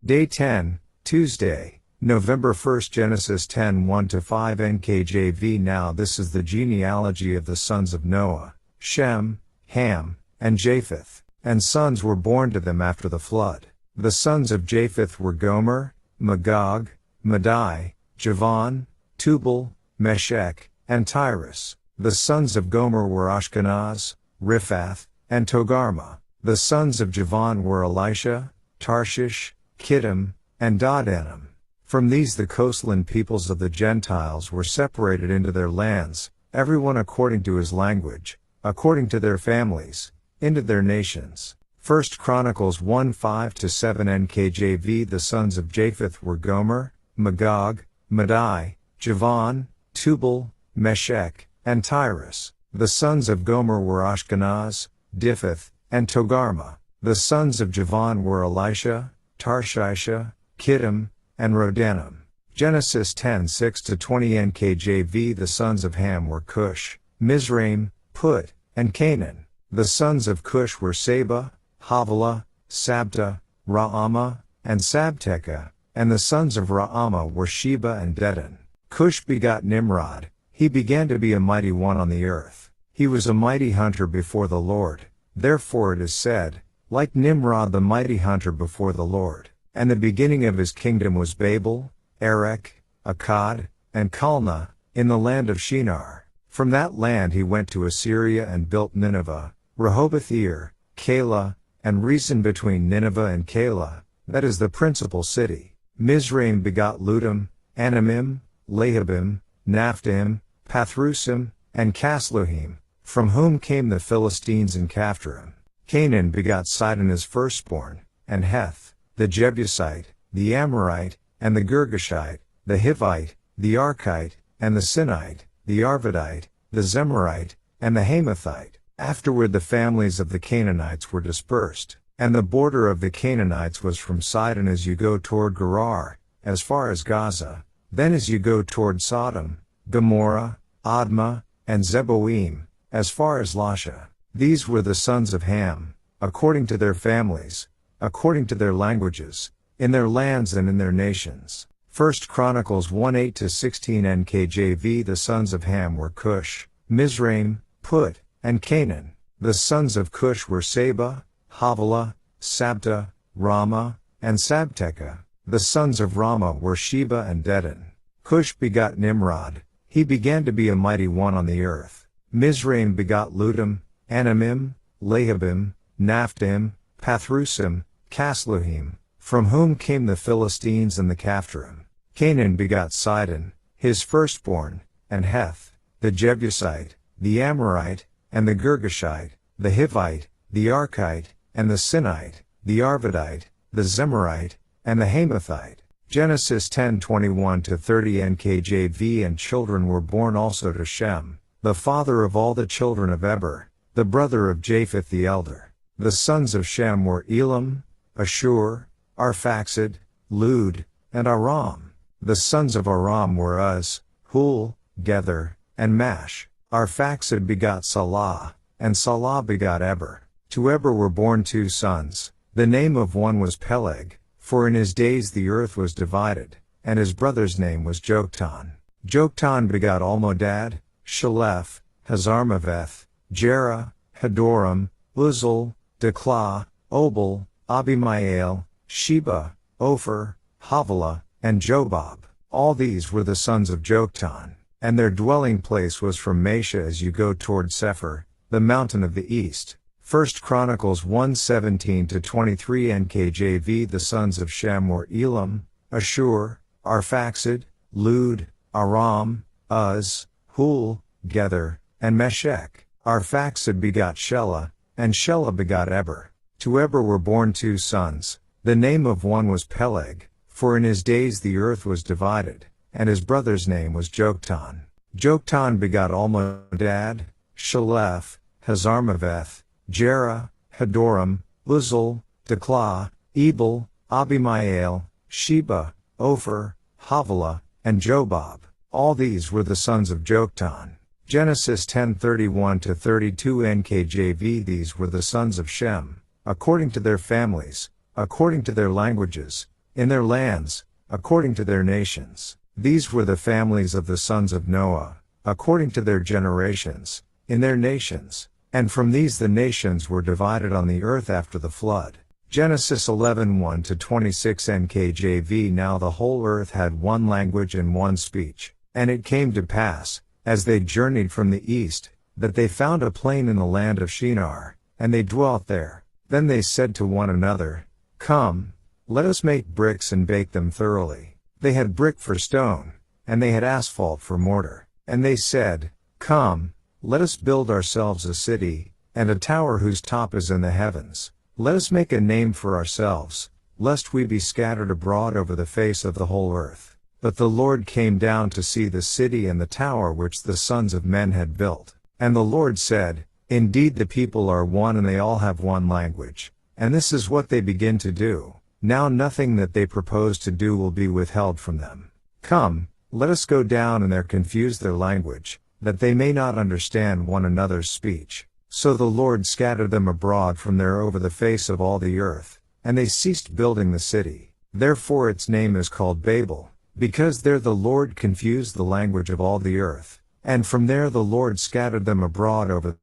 Day 10, Tuesday, November 1st. Genesis 10, 1-5 NKJV. Now this is the genealogy of the sons of Noah, Shem, Ham, and Japheth, and sons were born to them after the flood. The sons of Japheth were Gomer, Magog, Madai, Javan, Tubal, Meshech, and Tyrus. The sons of Gomer were Ashkenaz, Riphath, and Togarmah. The sons of Javan were Elisha, Tarshish, Kittim, and Dodanim. From these the coastland peoples of the Gentiles were separated into their lands, everyone according to his language, according to their families, into their nations. 1 Chronicles 1:5-7 NKJV. The sons of Japheth were Gomer, Magog, Madai, Javan, Tubal, Meshech, and Tyrus. The sons of Gomer were Ashkenaz, Dipheth, and Togarmah. The sons of Javan were Elisha, Tarshisha, Kittim, and Rodanim. Genesis 10:6-20 NKJV. The sons of Ham were Cush, Mizraim, Put, and Canaan. The sons of Cush were Seba, Havilah, Sabta, Raamah, and Sabteca, and the sons of Raamah were Sheba and Dedan. Cush begot Nimrod. He began to be a mighty one on the earth. He was a mighty hunter before the Lord. Therefore it is said, like Nimrod the mighty hunter before the Lord. And the beginning of his kingdom was Babel, Erech, Akkad, and Calneh, in the land of Shinar. From that land he went to Assyria and built Nineveh, Rehoboth-ir, Calah, and Resen between Nineveh and Calah, that is the principal city. Mizraim begot Ludim, Anamim, Lehabim, Naphtuhim, Pathrusim, and Casluhim, from whom came the Philistines and Caphtorim. Canaan begot Sidon his firstborn, and Heth, the Jebusite, the Amorite, and the Girgashite, the Hivite, the Archite, and the Sinite, the Arvadite, the Zemarite, and the Hamathite. Afterward the families of the Canaanites were dispersed, and the border of the Canaanites was from Sidon as you go toward Gerar, as far as Gaza, then as you go toward Sodom, Gomorrah, Admah, and Zeboim, as far as Lasha. These were the sons of Ham, according to their families, according to their languages, in their lands and in their nations. 1 Chronicles 1:8-16 NKJV. The sons of Ham were Cush, Mizraim, Put, and Canaan. The sons of Cush were Seba, Havilah, Sabta, Raamah, and Sabteca. The sons of Raamah were Sheba and Dedan. Cush begot Nimrod. He began to be a mighty one on the earth. Mizraim begot Ludim, Anamim, Lehabim, Naphtuhim, Pathrusim, Casluhim, from whom came the Philistines and the Caphtorim. Canaan begot Sidon, his firstborn, and Heth, the Jebusite, the Amorite, and the Girgashite, the Hivite, the Archite, and the Sinite, the Arvadite, the Zemarite, and the Hamathite. Genesis 10:21-30 NKJV. And children were born also to Shem, the father of all the children of Eber, the brother of Japheth the elder. The sons of Shem were Elam, Ashur, Arphaxad, Lud, and Aram. The sons of Aram were Uz, Hul, Gether, and Mash. Arphaxad begot Salah, and Salah begot Eber. To Eber were born two sons. The name of one was Peleg, for in his days the earth was divided, and his brother's name was Joktan. Joktan begot Almodad, Shalef, Hazarmaveth, Jerah, Hadoram, Uzal, Deklah, Obal, Abimael, Sheba, Ophir, Havilah, and Jobab. All these were the sons of Joktan, and their dwelling place was from Mesha as you go toward Sephir, the mountain of the east. 1 Chronicles 1:17-23 NKJV. The sons of Shem were Elam, Ashur, Arphaxad, Lud, Aram, Uz, Hul, Gether, and Meshech. Arphaxad begot Shelah, and Shelah begot Eber. To Eber were born two sons. The name of one was Peleg, for in his days the earth was divided, and his brother's name was Joktan. Joktan begot Almodad, Shalef, Hazarmaveth, Jerah, Hadoram, Uzal, Deklah, Ebal, Abimael, Sheba, Ophir, Havilah, and Jobab. All these were the sons of Joktan. Genesis 10:31-32 NKJV. These were the sons of Shem, according to their families, according to their languages, in their lands, according to their nations. These were the families of the sons of Noah, according to their generations, in their nations. And from these the nations were divided on the earth after the flood. Genesis 11:1-26 NKJV. Now the whole earth had one language and one speech. And it came to pass, as they journeyed from the east, that they found a plain in the land of Shinar, and they dwelt there. Then they said to one another, Come, let us make bricks and bake them thoroughly. They had brick for stone, and they had asphalt for mortar. And they said, Come, let us build ourselves a city, and a tower whose top is in the heavens. Let us make a name for ourselves, lest we be scattered abroad over the face of the whole earth. But the Lord came down to see the city and the tower which the sons of men had built. And the Lord said, Indeed the people are one and they all have one language. And this is what they begin to do. Now nothing that they propose to do will be withheld from them. Come, let us go down and there confuse their language, that they may not understand one another's speech. So the Lord scattered them abroad from there over the face of all the earth, and they ceased building the city. Therefore its name is called Babel, because there the Lord confused the language of all the earth. And from there the Lord scattered them abroad over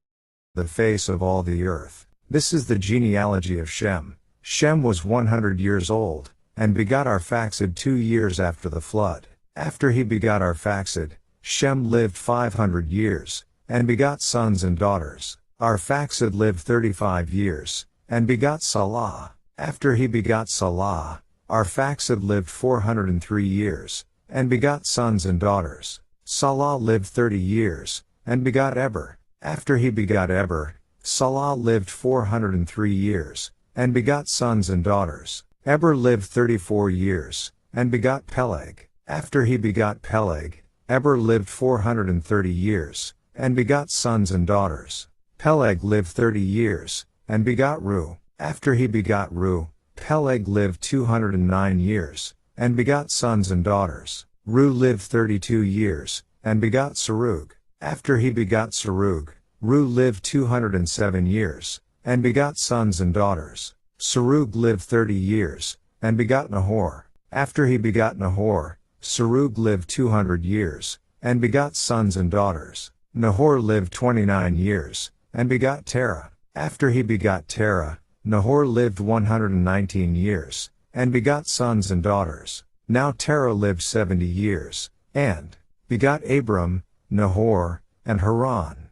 the face of all the earth. This is the genealogy of Shem. Shem was 100 years old, and begot Arphaxad 2 years after the flood. After he begot Arphaxad, Shem lived 500 years, and begot sons and daughters. Arphaxad lived 35 years, and begot Salah. After he begot Salah, Arphaxad lived 403 years, and begot sons and daughters. Salah lived 30 years, and begot Eber. After he begot Eber, Salah lived 403 years, and begot sons and daughters. Eber lived 34 years, and begot Peleg. After he begot Peleg, Eber lived 430 years, and begot sons and daughters. Peleg lived 30 years, and begot Ru. After he begot Ru, Peleg lived 209 years, and begot sons and daughters. Ru lived 32 years, and begot Serug. After he begot Serug, Ru lived 207 years, and begot sons and daughters. Serug lived 30 years, and begot Nahor. After he begot Nahor, Serug lived 200 years, and begot sons and daughters. Nahor lived 29 years, and begot Terah. After he begot Terah, Nahor lived 119 years, and begot sons and daughters. Now Terah lived 70 years, and begot Abram, Nahor, and Haran.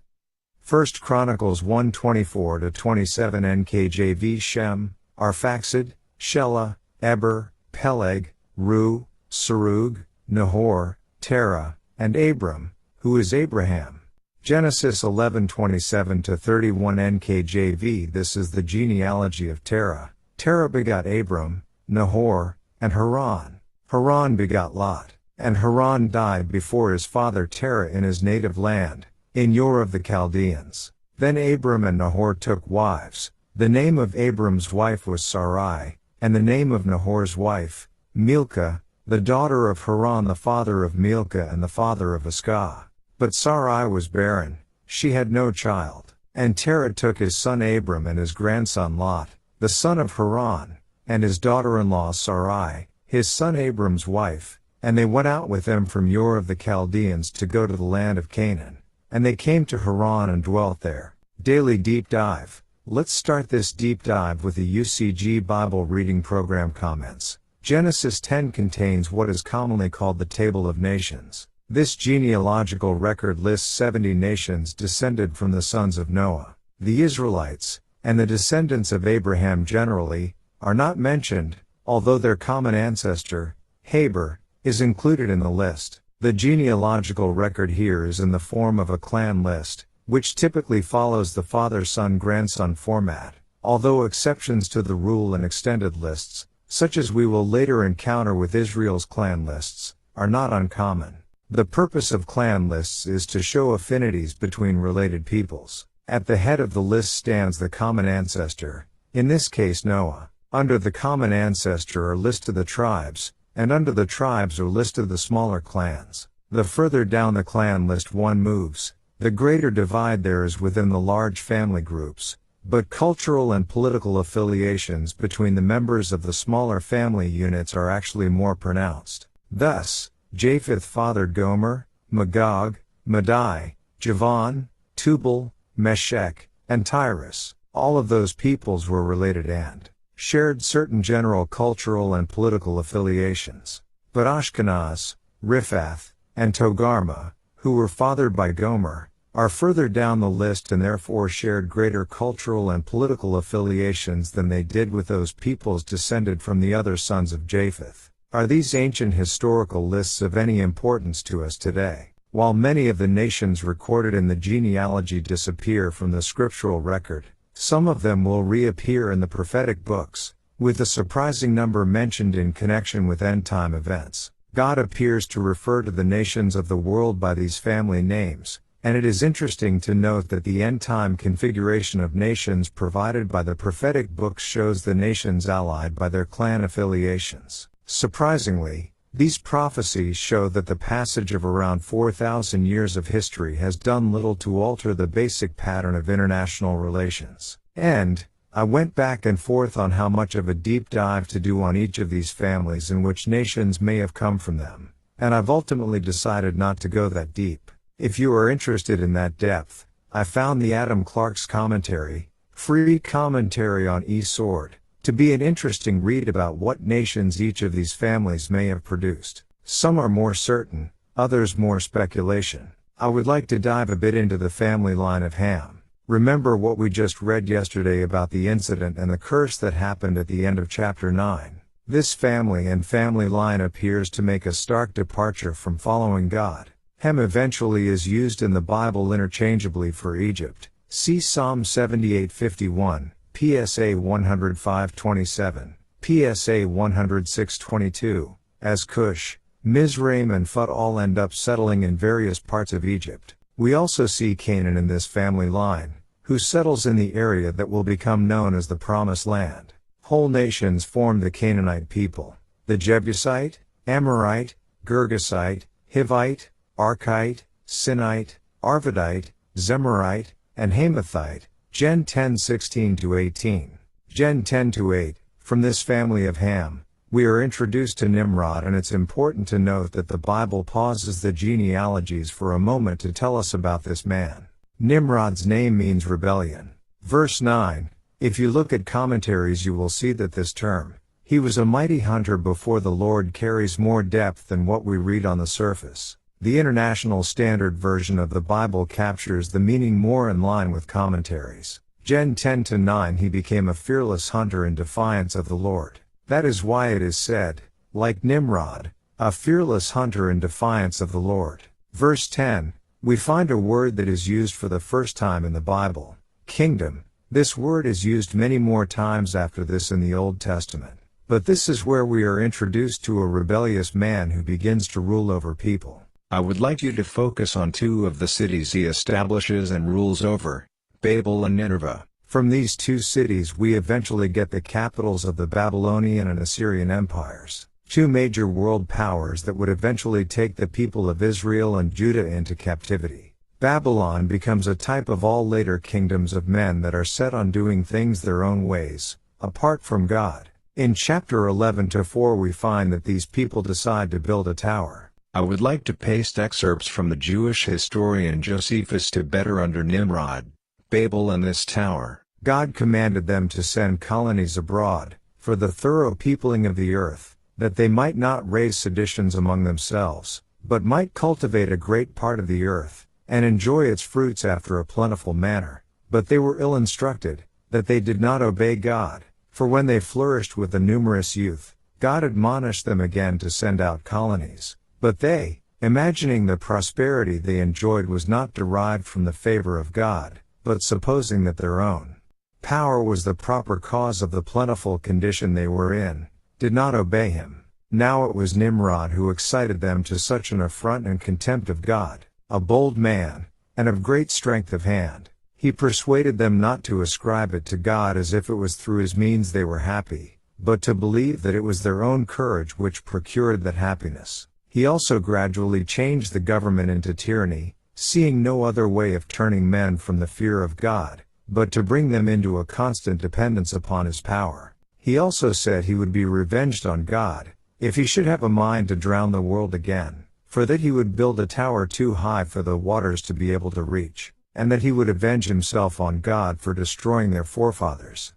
1 Chronicles 1:24-27 NKJV. Shem, Arphaxad, Shelah, Eber, Peleg, Ru, Serug, Nahor, Terah, and Abram, who is Abraham. Genesis 11:27-31 NKJV. This is the genealogy of Terah. Terah begot Abram, Nahor, and Haran. Haran begot Lot. And Haran died before his father Terah in his native land, in Ur of the Chaldeans. Then Abram and Nahor took wives. The name of Abram's wife was Sarai, and the name of Nahor's wife, Milcah, the daughter of Haran the father of Milcah and the father of Iscah. But Sarai was barren, she had no child. And Terah took his son Abram and his grandson Lot, the son of Haran, and his daughter-in-law Sarai, his son Abram's wife, and they went out with them from Ur of the Chaldeans to go to the land of Canaan. And they came to Haran and dwelt there. Daily Deep Dive. Let's start this deep dive with the UCG Bible Reading Program comments. Genesis 10 contains what is commonly called the Table of Nations. This genealogical record lists 70 nations descended from the sons of Noah. The Israelites, and the descendants of Abraham generally, are not mentioned, although their common ancestor, Heber, is included in the list. The genealogical record here is in the form of a clan list, which typically follows the father-son-grandson format, although exceptions to the rule in extended lists, such as we will later encounter with Israel's clan lists, are not uncommon. The purpose of clan lists is to show affinities between related peoples. At the head of the list stands the common ancestor, in this case Noah. Under the common ancestor are listed the tribes, and under the tribes are listed the smaller clans. The further down the clan list one moves, the greater divide there is within the large family groups, but cultural and political affiliations between the members of the smaller family units are actually more pronounced. Thus, Japheth fathered Gomer, Magog, Madai, Javan, Tubal, Meshech, and Tyrus. All of those peoples were related and shared certain general cultural and political affiliations. But Ashkenaz, Riphath, and Togarmah, who were fathered by Gomer, are further down the list and therefore shared greater cultural and political affiliations than they did with those peoples descended from the other sons of Japheth. Are these ancient historical lists of any importance to us today? While many of the nations recorded in the genealogy disappear from the scriptural record, some of them will reappear in the prophetic books, with a surprising number mentioned in connection with end-time events. God appears to refer to the nations of the world by these family names, and it is interesting to note that the end-time configuration of nations provided by the prophetic books shows the nations allied by their clan affiliations. Surprisingly, these prophecies show that the passage of around 4,000 years of history has done little to alter the basic pattern of international relations. And, I went back and forth on how much of a deep dive to do on each of these families and which nations may have come from them, and I've ultimately decided not to go that deep. If you are interested in that depth, I found the Adam Clarke's commentary, Free Commentary on E-Sword, to be an interesting read about what nations each of these families may have produced. Some are more certain, others more speculation. I would like to dive a bit into the family line of Ham. Remember what we just read yesterday about the incident and the curse that happened at the end of chapter 9. This family and family line appears to make a stark departure from following God. Ham eventually is used in the Bible interchangeably for Egypt. See Psalm 78:51, PSA 105:27, PSA 106:22, as Cush, Mizraim and Phut all end up settling in various parts of Egypt. We also see Canaan in this family line, who settles in the area that will become known as the Promised Land. Whole nations form the Canaanite people: the Jebusite, Amorite, Girgasite, Hivite, Arkite, Sinite, Arvadite, Zemarite, and Hamathite. Gen 10:16-18. Gen 10-8. From this family of Ham, we are introduced to Nimrod, and it's important to note that the Bible pauses the genealogies for a moment to tell us about this man. Nimrod's name means rebellion. Verse 9. If you look at commentaries you will see that this term, he was a mighty hunter before the Lord, carries more depth than what we read on the surface. The International Standard Version of the Bible captures the meaning more in line with commentaries. Gen 10-9. He became a fearless hunter in defiance of the Lord. That is why it is said, like Nimrod, a fearless hunter in defiance of the Lord. Verse 10. We find a word that is used for the first time in the Bible, kingdom. This word is used many more times after this in the Old Testament. But this is where we are introduced to a rebellious man who begins to rule over people. I would like you to focus on two of the cities he establishes and rules over, Babel and Nineveh. From these two cities we eventually get the capitals of the Babylonian and Assyrian empires, two major world powers that would eventually take the people of Israel and Judah into captivity. Babylon becomes a type of all later kingdoms of men that are set on doing things their own ways, apart from God. In chapter 11-4 we find that these people decide to build a tower. I would like to paste excerpts from the Jewish historian Josephus to better under Nimrod, Babel and this tower. God commanded them to send colonies abroad, for the thorough peopling of the earth, that they might not raise seditions among themselves, but might cultivate a great part of the earth, and enjoy its fruits after a plentiful manner. But they were ill instructed, that they did not obey God, for when they flourished with a numerous youth, God admonished them again to send out colonies. But they, imagining the prosperity they enjoyed was not derived from the favor of God, but supposing that their own power was the proper cause of the plentiful condition they were in, did not obey him. Now it was Nimrod who excited them to such an affront and contempt of God, a bold man, and of great strength of hand. He persuaded them not to ascribe it to God as if it was through his means they were happy, but to believe that it was their own courage which procured that happiness. He also gradually changed the government into tyranny, seeing no other way of turning men from the fear of God, but to bring them into a constant dependence upon his power. He also said he would be revenged on God, if he should have a mind to drown the world again, for that he would build a tower too high for the waters to be able to reach, and that he would avenge himself on God for destroying their forefathers.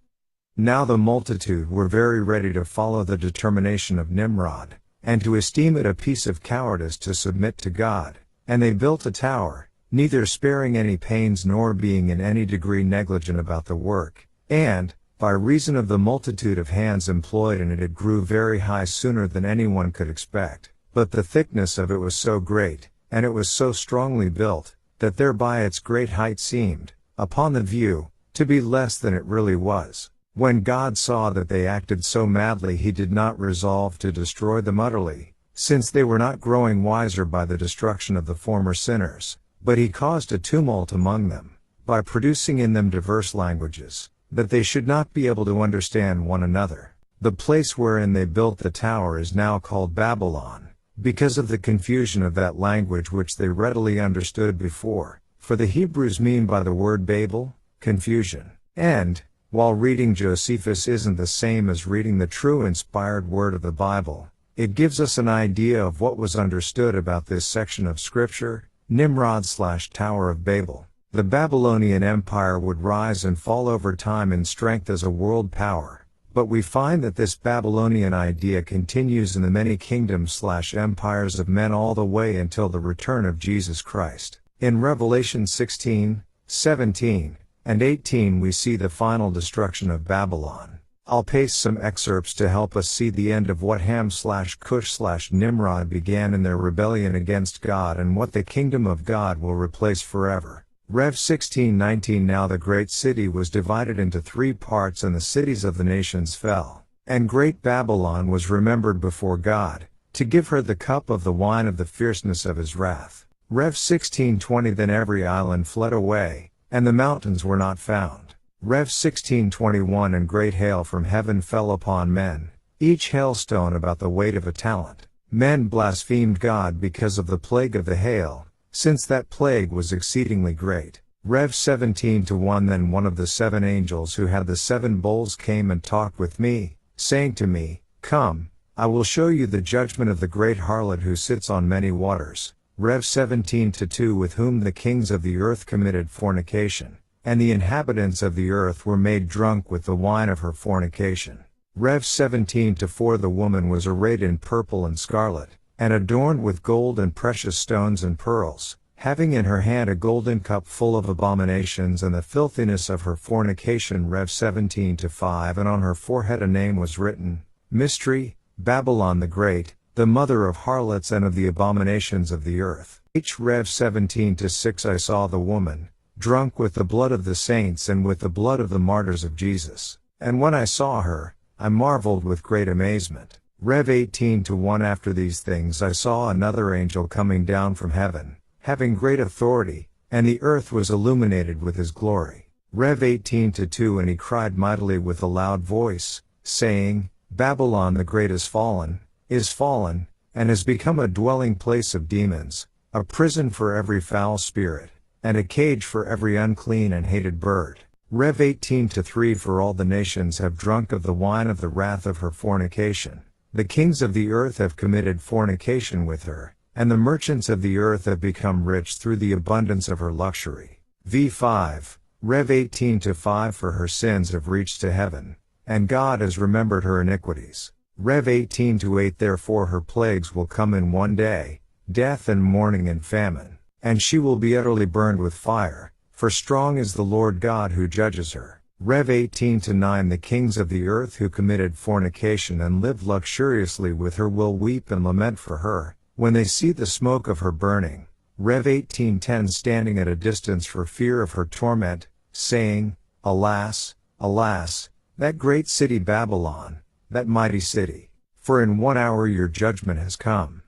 Now the multitude were very ready to follow the determination of Nimrod, and to esteem it a piece of cowardice to submit to God, and they built a tower, neither sparing any pains nor being in any degree negligent about the work, and, by reason of the multitude of hands employed in it, it grew very high sooner than anyone could expect. But the thickness of it was so great, and it was so strongly built, that thereby its great height seemed, upon the view, to be less than it really was. When God saw that they acted so madly, he did not resolve to destroy them utterly, since they were not growing wiser by the destruction of the former sinners, but he caused a tumult among them, by producing in them diverse languages, that they should not be able to understand one another. The place wherein they built the tower is now called Babylon, because of the confusion of that language which they readily understood before, for the Hebrews mean by the word Babel, confusion. And, while reading Josephus isn't the same as reading the true inspired word of the Bible, it gives us an idea of what was understood about this section of Scripture, Nimrod/Tower of Babel. The Babylonian Empire would rise and fall over time in strength as a world power, but we find that this Babylonian idea continues in the many kingdoms/empires of men all the way until the return of Jesus Christ. In Revelation 16, 17, and 18 we see the final destruction of Babylon. I'll paste some excerpts to help us see the end of what Ham/Cush/Nimrod began in their rebellion against God and what the kingdom of God will replace forever. Rev 16:19 Now the great city was divided into 3 parts, and the cities of the nations fell. And great Babylon was remembered before God, to give her the cup of the wine of the fierceness of his wrath. Rev 16:20 Then every island fled away, and the mountains were not found. Rev 16:21 And great hail from heaven fell upon men, each hailstone about the weight of a talent. Men blasphemed God because of the plague of the hail, since that plague was exceedingly great. Rev 17:1 Then one of the 7 angels who had the 7 bowls came and talked with me, saying to me, Come, I will show you the judgment of the great harlot who sits on many waters. Rev 17:2 With whom the kings of the earth committed fornication, and the inhabitants of the earth were made drunk with the wine of her fornication. Rev 17:4 The woman was arrayed in purple and scarlet, and adorned with gold and precious stones and pearls, having in her hand a golden cup full of abominations and the filthiness of her fornication. Rev 17:5 And on her forehead a name was written, Mystery, Babylon the Great, the mother of harlots and of the abominations of the earth. Rev 17:6 I saw the woman, drunk with the blood of the saints and with the blood of the martyrs of Jesus. And when I saw her, I marveled with great amazement. Rev 18:1 After these things I saw another angel coming down from heaven, having great authority, and the earth was illuminated with his glory. Rev 18:2 And he cried mightily with a loud voice, saying, Babylon the Great is fallen, and has become a dwelling place of demons, a prison for every foul spirit, and a cage for every unclean and hated bird. Rev 18:3 For all the nations have drunk of the wine of the wrath of her fornication. The kings of the earth have committed fornication with her, and the merchants of the earth have become rich through the abundance of her luxury. v5, Rev 18:5 For her sins have reached to heaven, and God has remembered her iniquities. Rev 18:8 Therefore her plagues will come in one day, death and mourning and famine, and she will be utterly burned with fire, for strong is the Lord God who judges her. Rev 18:9 The kings of the earth who committed fornication and lived luxuriously with her will weep and lament for her, when they see the smoke of her burning. Rev 18:10 Standing at a distance for fear of her torment, saying, Alas, alas, that great city Babylon, that mighty city, for in 1 hour your judgment has come.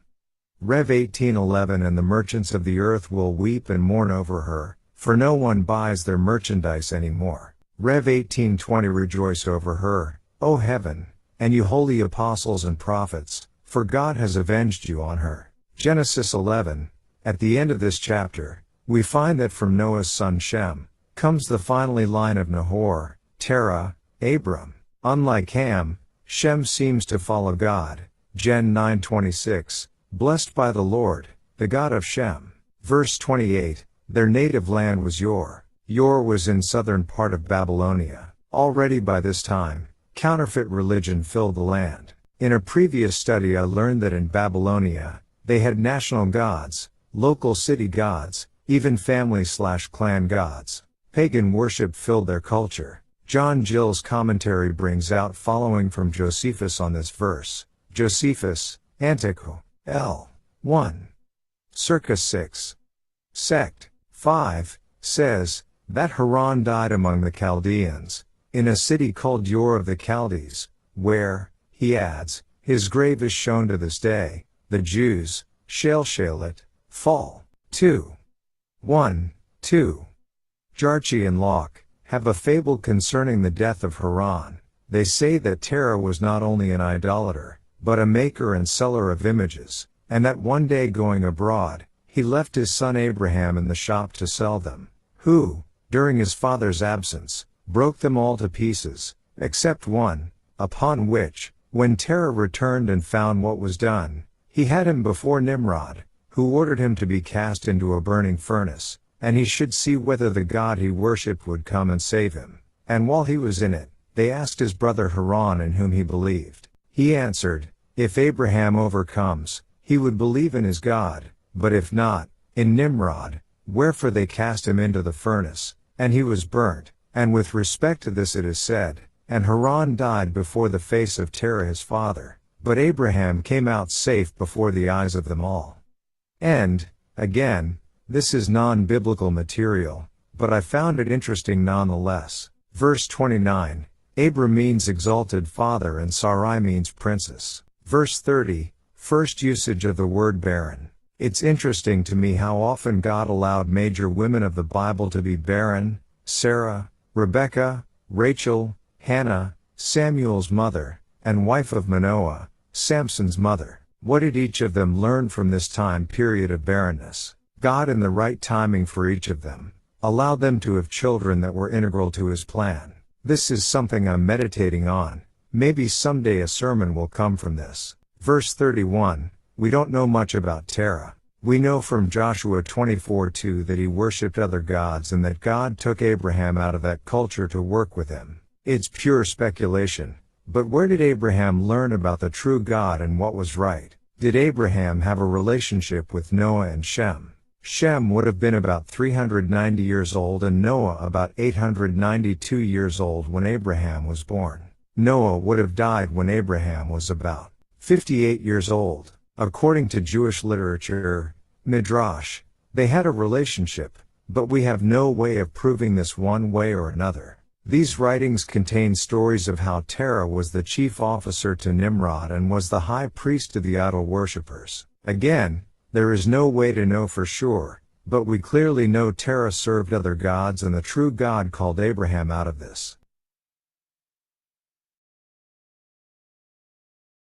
Rev 18:11 And the merchants of the earth will weep and mourn over her, for no one buys their merchandise any more. Rev 18:20 Rejoice over her, O heaven, and you holy apostles and prophets, for God has avenged you on her. Genesis 11. At the end of this chapter, we find that from Noah's son Shem, comes the finally line of Nahor, Terah, Abram. Unlike Ham, Shem seems to follow God. Gen 9:26, blessed by the Lord, the God of Shem. Verse 28, their native land was Yor. Yor was in southern part of Babylonia. Already by this time, counterfeit religion filled the land. In a previous study I learned that in Babylonia, they had national gods, local city gods, even family/clan gods. Pagan worship filled their culture. John Gill's commentary brings out following from Josephus on this verse. Josephus, Antiq. L. 1. Circa 6. Sect. 5, says, that Haran died among the Chaldeans, in a city called Ur of the Chaldees, where, he adds, his grave is shown to this day. The Jews, Shalshalit, Fall. 2. 1, 2. Jarchi and Locke have a fable concerning the death of Haran. They say that Terah was not only an idolater, but a maker and seller of images, and that one day going abroad, he left his son Abraham in the shop to sell them, who, during his father's absence, broke them all to pieces, except one, upon which, when Terah returned and found what was done, he had him before Nimrod, who ordered him to be cast into a burning furnace, and he should see whether the God he worshipped would come and save him. And while he was in it, they asked his brother Haran in whom he believed. He answered, if Abraham overcomes, he would believe in his God, but if not, in Nimrod, wherefore they cast him into the furnace, and he was burnt. And with respect to this it is said, and Haran died before the face of Terah his father, but Abraham came out safe before the eyes of them all. And, again, this is non-biblical material, but I found it interesting nonetheless. Verse 29, Abram means exalted father and Sarai means princess. Verse 30, first usage of the word barren. It's interesting to me how often God allowed major women of the Bible to be barren: Sarah, Rebecca, Rachel, Hannah, Samuel's mother, and wife of Manoah, Samson's mother. What did each of them learn from this time period of barrenness? God, in the right timing for each of them, allowed them to have children that were integral to his plan. This is something I'm meditating on. Maybe someday a sermon will come from this. Verse 31, we don't know much about Terah. We know from Joshua 24:2 that he worshipped other gods and that God took Abraham out of that culture to work with him. It's pure speculation. But where did Abraham learn about the true God and what was right? Did Abraham have a relationship with Noah and Shem? Shem would have been about 390 years old and Noah about 892 years old when Abraham was born. Noah would have died when Abraham was about 58 years old. According to Jewish literature, Midrash, they had a relationship, but we have no way of proving this one way or another. These writings contain stories of how Terah was the chief officer to Nimrod and was the high priest to the idol worshippers. Again, there is no way to know for sure, but we clearly know Terah served other gods and the true God called Abraham out of this.